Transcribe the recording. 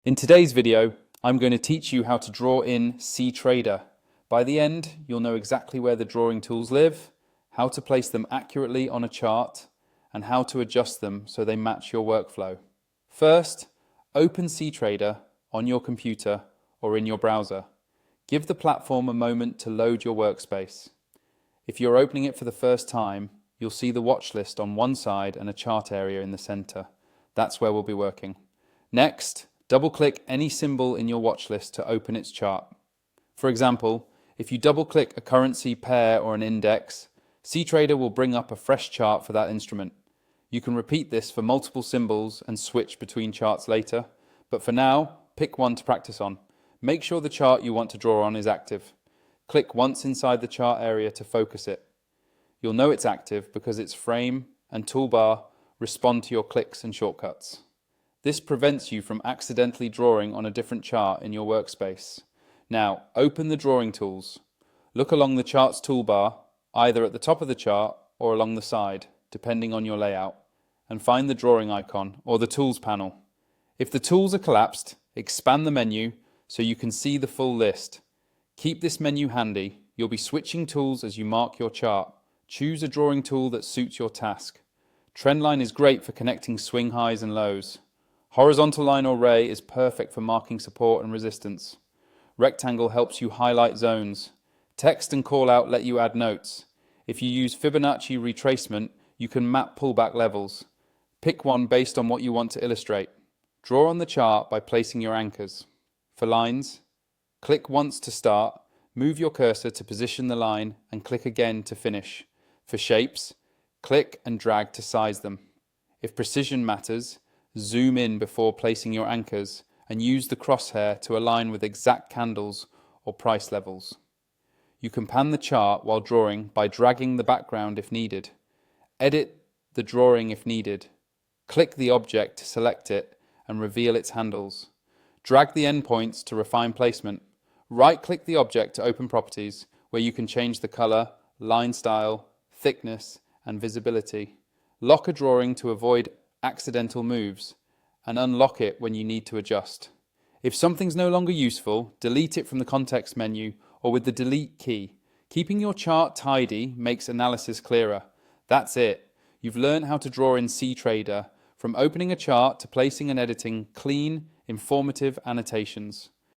In today's video, I'm going to teach you how to draw in Ctrader. By the end, you'll know exactly where the drawing tools live, how to place them accurately on a chart, and how to adjust them so they match your workflow. First, open Ctrader on your computer or in your browser. Give the platform a moment to load your workspace. If you're opening it for the first time, you'll see the watch list on one side and a chart area in the center. That's where we'll be working. Next, double-click any symbol in your watch list to open its chart. For example, if you double-click a currency pair or an index, Ctrader will bring up a fresh chart for that instrument. You can repeat this for multiple symbols and switch between charts later, but for now, pick one to practice on. Make sure the chart you want to draw on is active. Click once inside the chart area to focus it. You'll know it's active because its frame and toolbar respond to your clicks and shortcuts. This prevents you from accidentally drawing on a different chart in your workspace. Now, open the drawing tools. Look along the chart's toolbar, either at the top of the chart or along the side, depending on your layout, and find the drawing icon or the tools panel. If the tools are collapsed, expand the menu so you can see the full list. Keep this menu handy. You'll be switching tools as you mark your chart. Choose a drawing tool that suits your task. Trendline is great for connecting swing highs and lows. Horizontal line or ray is perfect for marking support and resistance. Rectangle helps you highlight zones. Text and call out let you add notes. If you use Fibonacci retracement, you can map pullback levels. Pick one based on what you want to illustrate. Draw on the chart by placing your anchors. For lines, click once to start, move your cursor to position the line and click again to finish. For shapes, click and drag to size them. If precision matters, zoom in before placing your anchors and use the crosshair to align with exact candles or price levels. You can pan the chart while drawing by dragging the background if needed. Edit the drawing if needed. Click the object to select it and reveal its handles. Drag the endpoints to refine placement. Right-click the object to open properties, where you can change the color, line style, thickness, and visibility. Lock a drawing to avoid accidental moves, and unlock it when you need to adjust. If something's no longer useful, delete it from the context menu or with the delete key. Keeping your chart tidy makes analysis clearer. That's it. You've learned how to draw in Ctrader, from opening a chart to placing and editing clean, informative annotations.